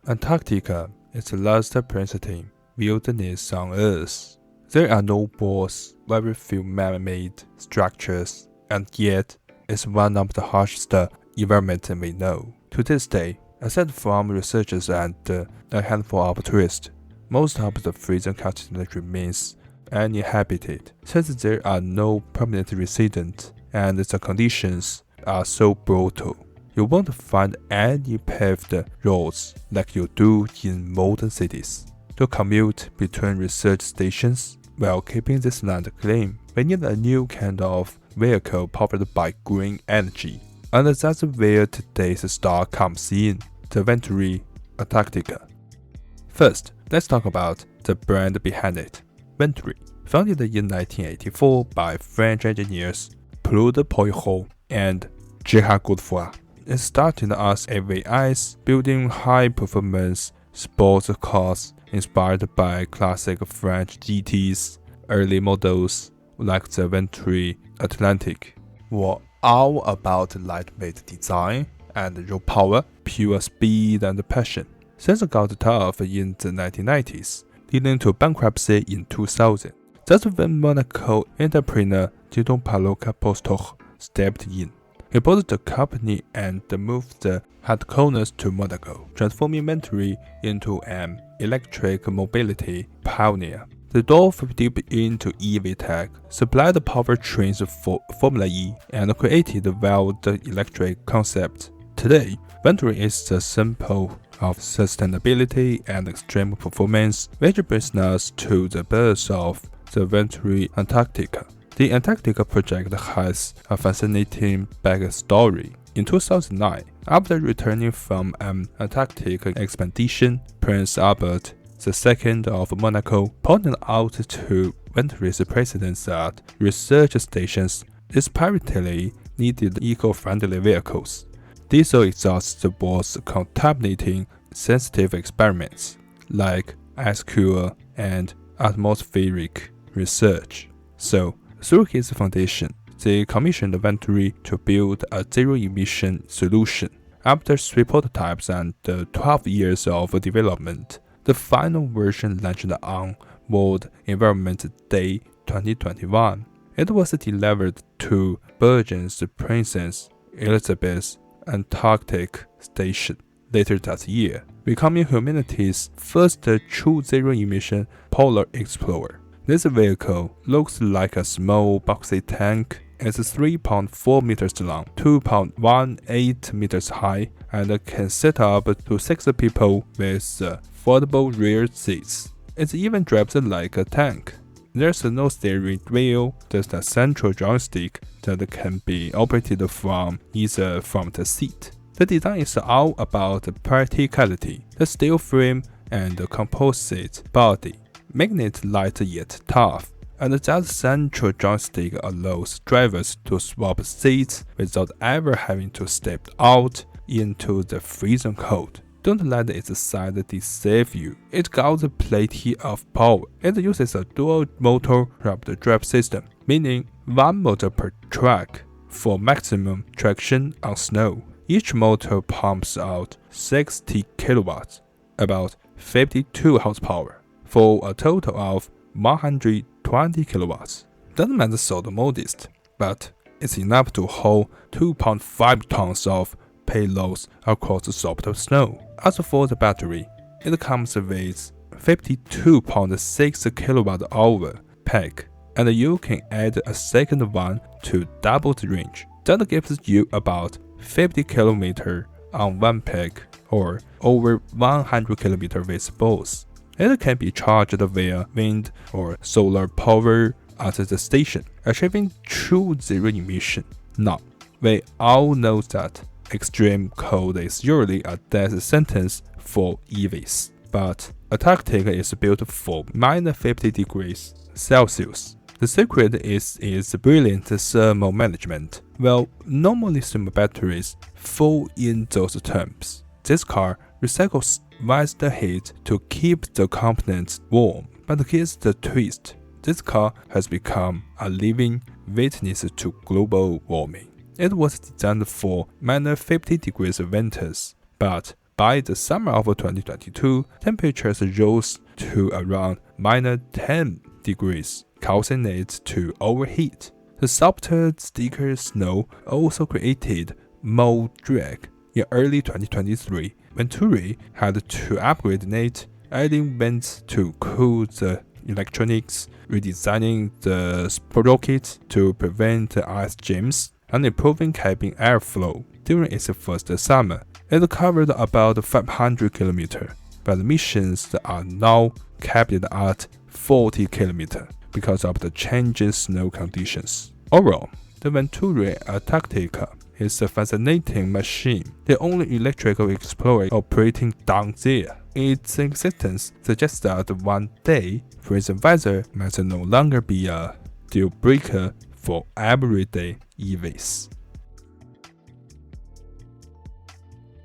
Antarctica is the last pristine wilderness on Earth. There are no bores, very few man-made structures, and yet it's one of the harshest environments we know. To this day, aside from researchers and a handful of tourists, most of the frozen continent remains uninhabited, since there are no permanent residents and the conditions are so brutal. You won't find any paved roads like you do in modern cities. To commute between research stations while keeping this land clean, we need a new kind of vehicle powered by green energy. And that's where today's star comes in, the Venturi Antarctica. First, let's talk about the brand behind it. Venturi, founded in 1984 by French engineers Claude Poirot and Gerard Godefroy. It started as AVIs, building high-performance sports cars inspired by classic French GTs. Early models, like the Venturi Atlantic, were all about lightweight design and raw power, pure speed and passion. Things got tough in the 1990s, leading to bankruptcy in 2000. That's when Monaco entrepreneur Didon Pastor stepped in. He bought the company and moved the headquarters to Monaco, transforming Venturi into an electric mobility pioneer. They dove deep into EV tech, supplied powertrains for Formula E, and created the wild electric concept. Today, Venturi is the symbol of sustainability and extreme performance, which brings us to the birth of the Venturi Antarctica. The Antarctica project has a fascinating backstory. In 2009, after returning from an Antarctic expedition, Prince Albert II of Monaco pointed out to Venturi's president that research stations desperately needed eco-friendly vehicles. Diesel exhaust was contaminating sensitive experiments like SQL and atmospheric research. So, through his foundation, they commissioned Venturi to build a zero-emission solution. After 3 prototypes and 12 years of development, the final version launched on World Environment Day 2021. It was delivered to Belgium's Princess Elizabeth Antarctic Station later that year, becoming humanity's first true zero-emission polar explorer. This vehicle looks like a small boxy tank. It's 3.4 meters long, 2.18 meters high, and can sit up to 6 people with foldable rear seats. It even drives like a tank. There's no steering wheel, just a central joystick that can be operated from either front seat. The design is all about practicality. The steel frame and the composite body making it light yet tough, and that central joystick allows drivers to swap seats without ever having to step out into the freezing cold. Don't let its size deceive you. It got plenty of power. It uses a dual motor prop drive system, meaning one motor per track for maximum traction on snow. Each motor pumps out 60 kilowatts, about 52 horsepower, for a total of 120 kilowatts. That might sound modest, but it's enough to hold 2.5 tons of payloads across the soft snow. As for the battery, it comes with 52.6 kilowatt-hour pack, and you can add a second one to double the range. That gives you about 50 km on one pack, or over 100 km with both. It can be charged via wind or solar power at the station, achieving true zero emission. Now, we all know that extreme cold is usually a death sentence for EVs, but Antarctica is built for -50 degrees Celsius. The secret is its brilliant thermal management. While normal lithium batteries fall in those terms, this car recycles waste heat to keep the components warm. But here's the twist. This car has become a living witness to global warming. It was designed for -50 degrees winters, but By the summer of 2022, temperatures rose to around -10 degrees, causing it to overheat. The softer, thicker snow also created more drag. In early 2023, Venturi had to upgrade it, adding vents to cool the electronics, redesigning the sprocket to prevent ice jams, and improving cabin airflow. During its first summer, it covered about 500 km, but missions are now capped at 40 km because of the changing snow conditions. Overall, the Venturi Antarctica is a fascinating machine, the only electrical explorer operating down there. Its existence suggests that one day, freezing weather might no longer be a deal breaker for everyday EVs.